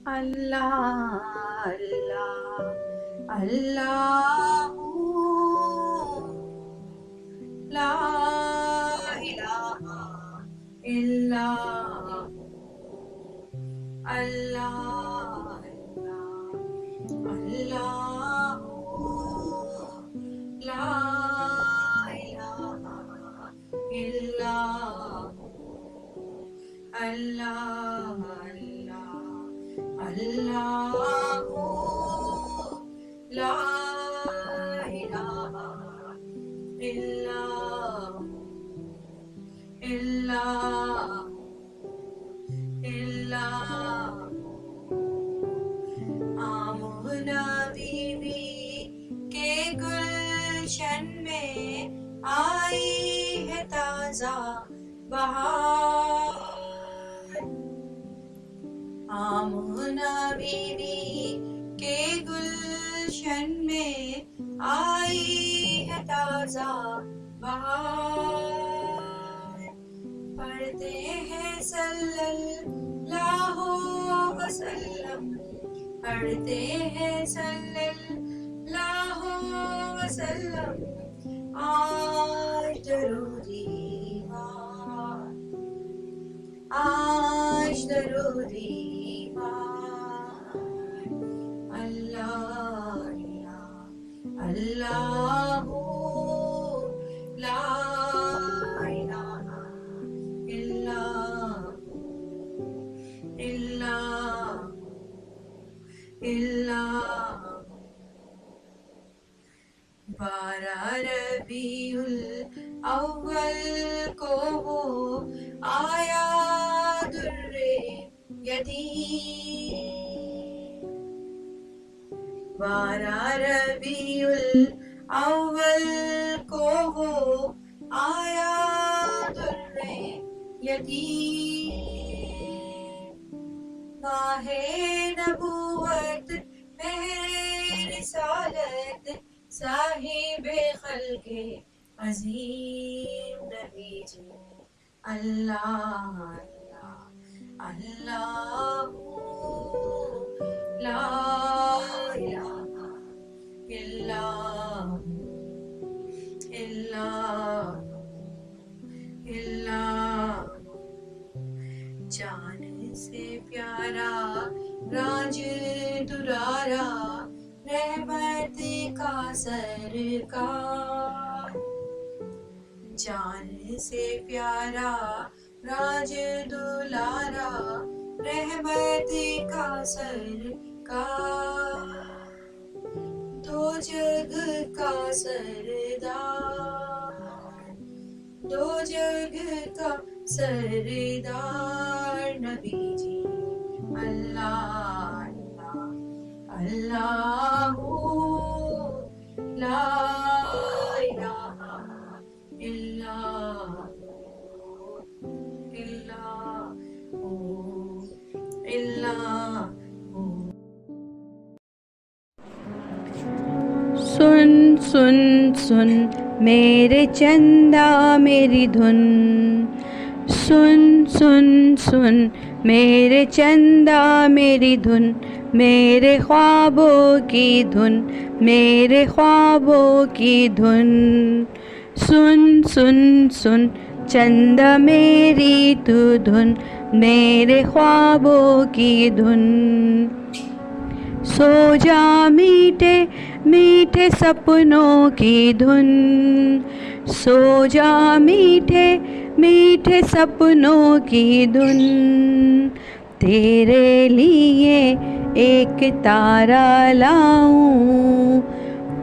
अल्लाह अल्लाह अल्लाह ला इलाहा इल्लल्लाह अल्लाह अल्लाह ला इलाहा इल्लल्लाह अल्लाह अल्लाह अल्लाह ला इलाहा इल्लल्लाह इल्लल्लाह इल्लल्लाह आमना बीवी के गुलशन में आई है ताजा बहार। आमना बीवी के गुलशन में आई है ताजा बहार। पढ़ते हैं सल्लल्लाहु वसल्लम, पढ़ते हैं सल्लल्लाहु वसल्लम आज दरूदी बात, आज दरूदी बात। अल्लाह अल्लाह ला इलाहा इल्लल्लाह इल्लल्लाह इल्लल्लाह। 12 रबीउल अव्वल को वो आया दुर्रे यतीम। 12 रबीउल अव्वल को वो आया दुर्रे यतीम। माहे नबूवत मेरे रिसालत साहिबे खल्के अजीम नबी जी। अल्लाह अल्लाह ला इलाहा इल्लल्लाह इल्लल्लाह। जान से प्यारा राज दुलारा रहमत का सरकार। जान से प्यारा राज दुलारा रहमत का सरकार। दो जग का सरदार, दो जग का सरदार नबी जी। अल्लाह अल्लाह ला इलाहा इल्लल्लाह इल्लल्लाह। सुन सुन सुन मेरे चंदा मेरी धुन, सुन सुन सुन मेरे चंदा मेरी धुन, मेरे ख्वाबों की धुन, मेरे ख्वाबों की धुन। सुन सुन सुन चंदा मेरी तू धुन, मेरे ख्वाबों की धुन। सो जा मीठे मीठे सपनों की धुन, सो जा मीठे मीठे सपनों की धुन। तेरे लिए एक तारा लाऊं,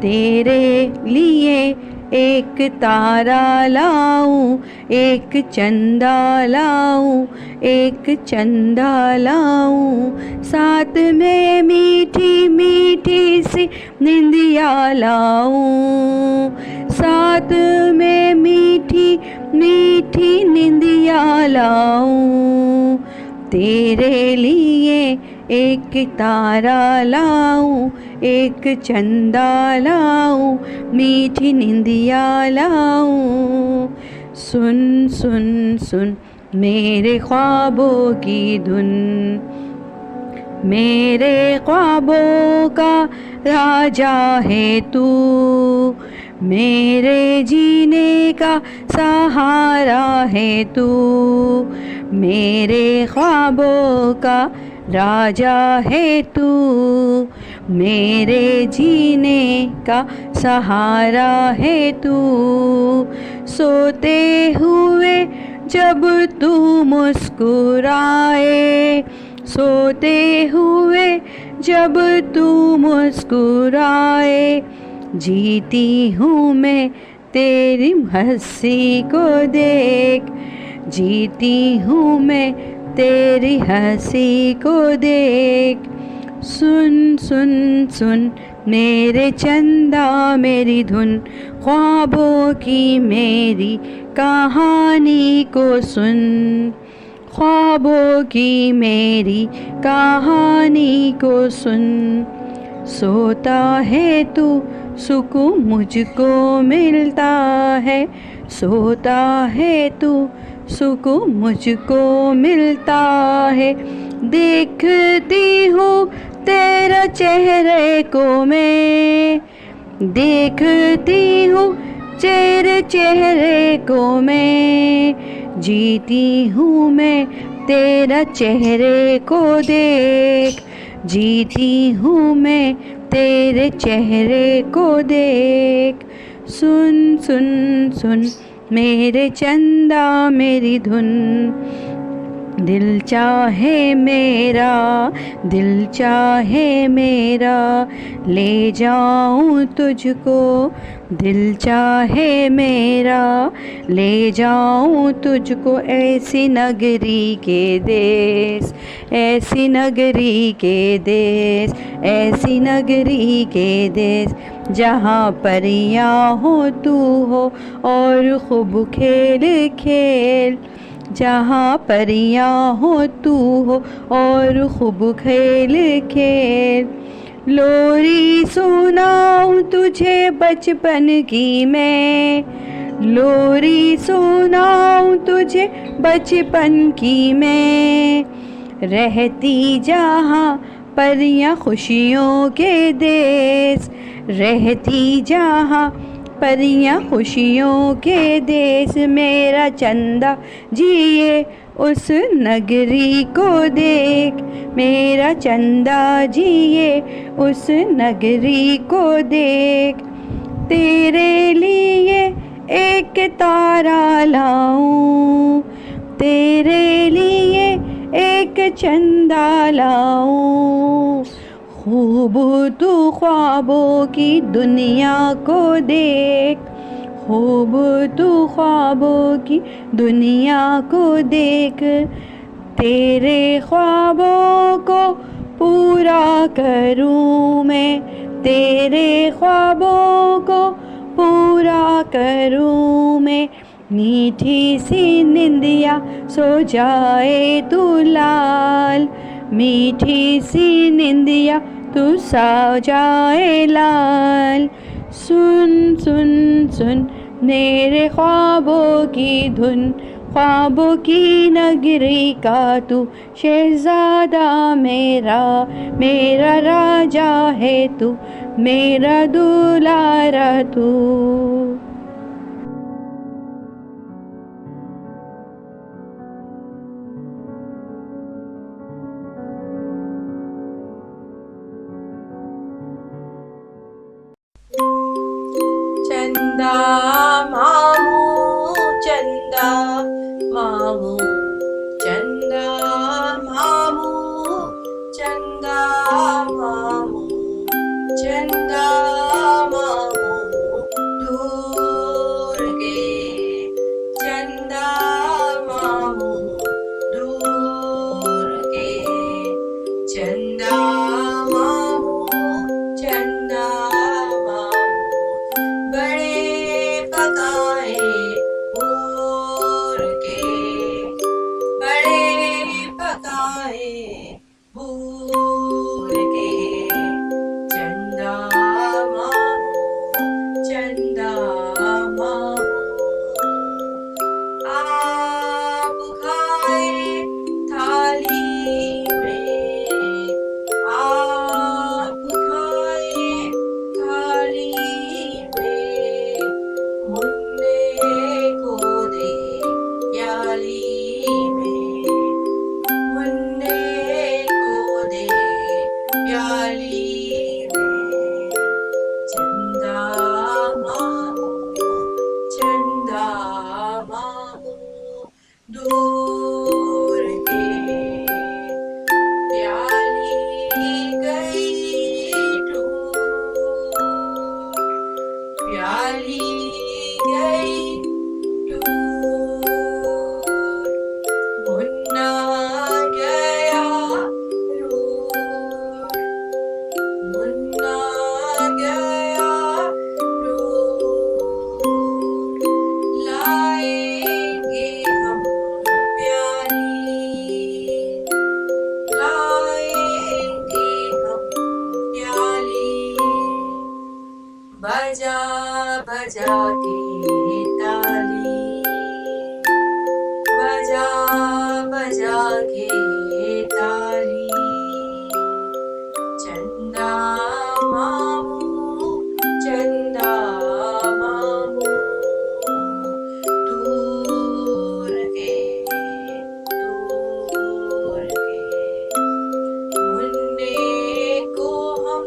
तेरे लिए एक तारा लाऊं, एक चंदा लाऊं, एक चंदा लाऊं। साथ में मीठी मीठी सी निंदिया लाऊं, साथ में मीठी मीठी निंदिया लाऊं। तेरे लिए एक तारा लाऊं, एक चंदा लाऊं, मीठी निंदिया लाऊं। सुन सुन सुन मेरे ख्वाबों की धुन, मेरे ख्वाबों का राजा है तू, मेरे जीने का सहारा है तू, मेरे ख्वाबों का राजा है तू, मेरे जीने का सहारा है तू। सोते हुए जब तू मुस्कुराए, सोते हुए जब तू मुस्कुराए, जीती हूँ मैं तेरी हंसी को देख, जीती हूँ मैं तेरी हंसी को देख। सुन सुन सुन मेरे चंदा मेरी धुन, ख्वाबों की मेरी कहानी को सुन, ख्वाबों की मेरी कहानी को सुन। सोता है तू सुकून मुझको मिलता है, सोता है तू सुकून मुझको मिलता है। देखती हूँ तेरा चेहरे को मैं, देखती हूँ तेरे चेहरे को मैं, जीती हूँ मैं तेरा चेहरे को देख, जीती हूँ मैं तेरे चेहरे को देख। सुन सुन सुन मेरे चंदा मेरी धुन, दिल चाहे मेरा, दिल चाहे मेरा ले जाऊं तुझको, दिल चाहे मेरा ले जाऊं तुझको ऐसी नगरी के देश, ऐसी नगरी के देश, ऐसी नगरी के देश, जहाँ परियाँ हो तू हो और खूब खेल खेल, जहाँ परियाँ हो तू हो और खूब खेल खेल। लोरी सुनाऊं तुझे बचपन की मैं, लोरी सुनाऊं तुझे बचपन की मैं, रहती जहाँ परियाँ खुशियों के देश, रहती जहाँ परियाँ खुशियों के देश। मेरा चंदा जिए उस नगरी को देख, मेरा चंदा जिए उस नगरी को देख। तेरे लिए एक तारा लाऊं, तेरे लिए एक चंदा लाऊं, खूब तू ख्वाबों की दुनिया को देख, खूब तू ख्वाबों की दुनिया को देख। तेरे ख्वाबों को पूरा करूं मैं, तेरे ख्वाबों को पूरा करूं मैं। मीठी सी निंदिया सो जाए तू लाल, मीठी सी निंदिया तू सो जाए लाल। सुन सुन सुन मेरे ख्वाबों की धुन, ख्वाबों की नगरी का तू शहजादा मेरा, मेरा राजा है तू, मेरा दुलारा तू। चंदा मामू, चंदा मामू, चंदा मामू, चंदा मामू, चंदा मामू दूर के, चंदा मामू दूर के, चंदा मामू, चंदा बड़े पकाए भूर के, बजा के ताली, बजा बजा के ताली। चंदा मामू, चंदा मामू, दूर के मुन्ने को हम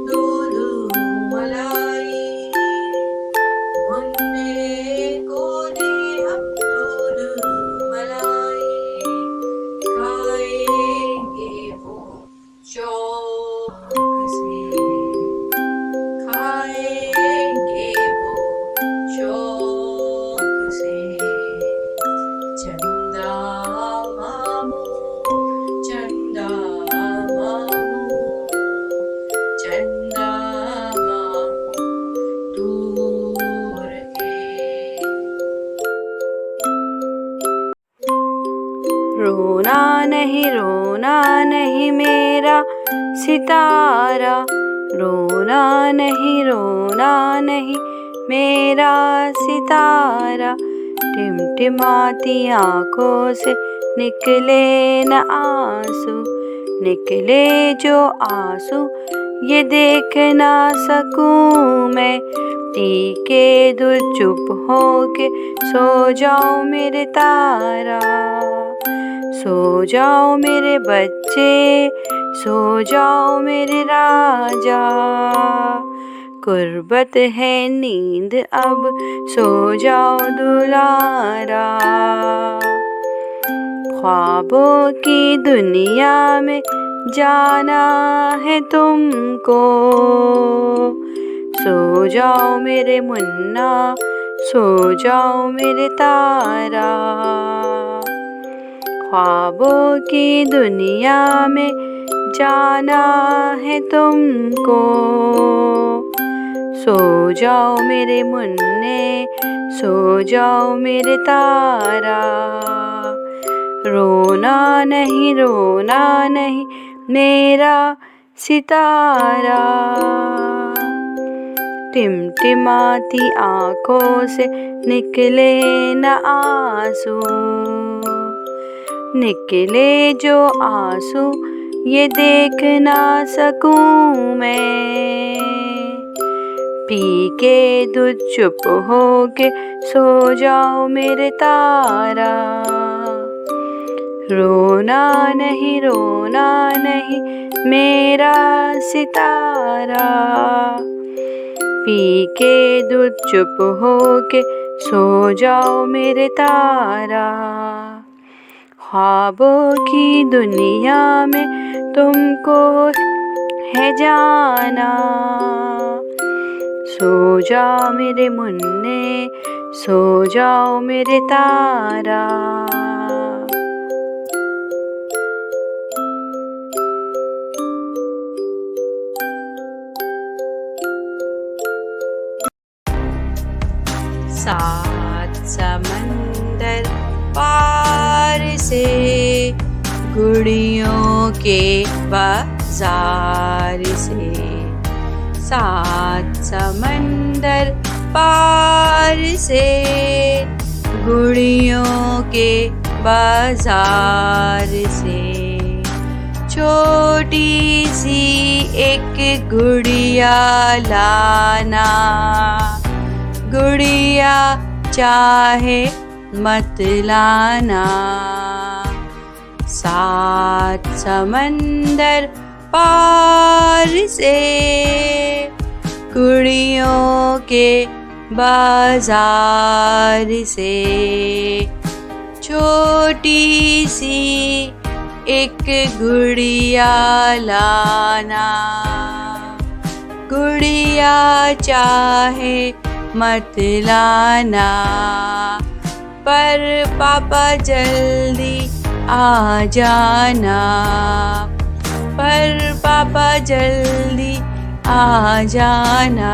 दूध मलाई, मुन्ने को दे हम दूध मलाई। खाएंगे वो शौक से, खाएंगे वो शौक से। चंदा मामू, चंदा मामू, चंदा मामू, दूर के। रोना नहीं मेरा सितारा, रोना नहीं मेरा सितारा। टिमटिमाती आँखों से निकले न आंसू, निकले जो आंसू ये देख ना सकूं मैं। पी के दूध चुप हो के सो जाओ मेरे तारा, सो जाओ मेरे बच्चे, सो जाओ मेरे राजा। कुर्बत है नींद अब, सो जाओ दुलारा। ख्वाबों की दुनिया में जाना है तुमको, सो जाओ मेरे मुन्ना, सो जाओ मेरे तारा। ख्वाबों की दुनिया में जाना है तुमको, सो जाओ मेरे मुन्ने, सो जाओ मेरे तारा। रोना नहीं मेरा सितारा। टिमटिमाती आँखों से निकले न आंसू, निकले जो आंसू ये देख ना सकूं मैं। पी के दूध चुप हो के सो जाओ मेरे तारा। रोना नहीं मेरा सितारा। पी के दूध चुप हो के सो जाओ मेरे तारा। ख्वाबों की दुनिया में तुमको है जाना, सो जाओ मेरे मुन्ने, सो जाओ मेरे तारा। सात समंदर पार से गुड़ियों के बाजार से, सात समंदर पार से गुड़ियों के बाजार से। छोटी सी एक गुड़िया लाना, गुड़िया चाहे मत लाना। सात समंदर पार से गुड़ियों के बाजार से। छोटी सी एक गुड़िया लाना, गुड़िया चाहे मत लाना। पर पापा जल्दी आ जाना, पर पापा जल्दी आ जाना।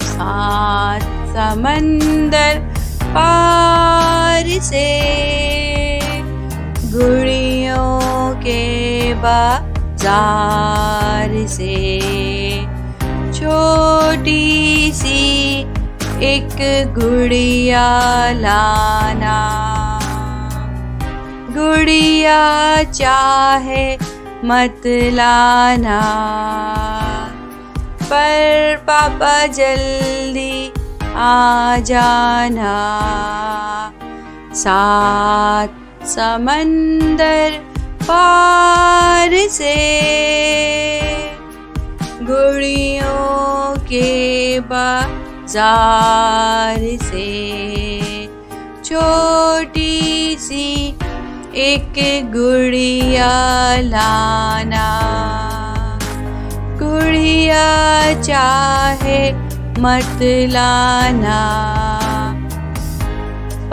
सात समंदर पार से गुड़ियों के बाजार से। छोटी सी एक गुड़िया लाना। गुड़िया चाहे मत लाना, पर पापा जल्दी आ जाना। 7 समंदर पार से गुड़ियों के बाजार से छोटी सी एक गुड़िया लाना। गुड़िया चाहे मत लाना,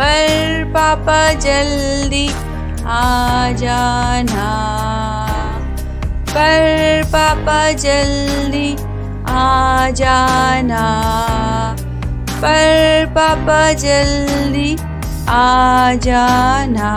पर पापा जल्दी आ जाना। पर पापा जल्दी आ जाना। पर पापा जल्दी आ जाना।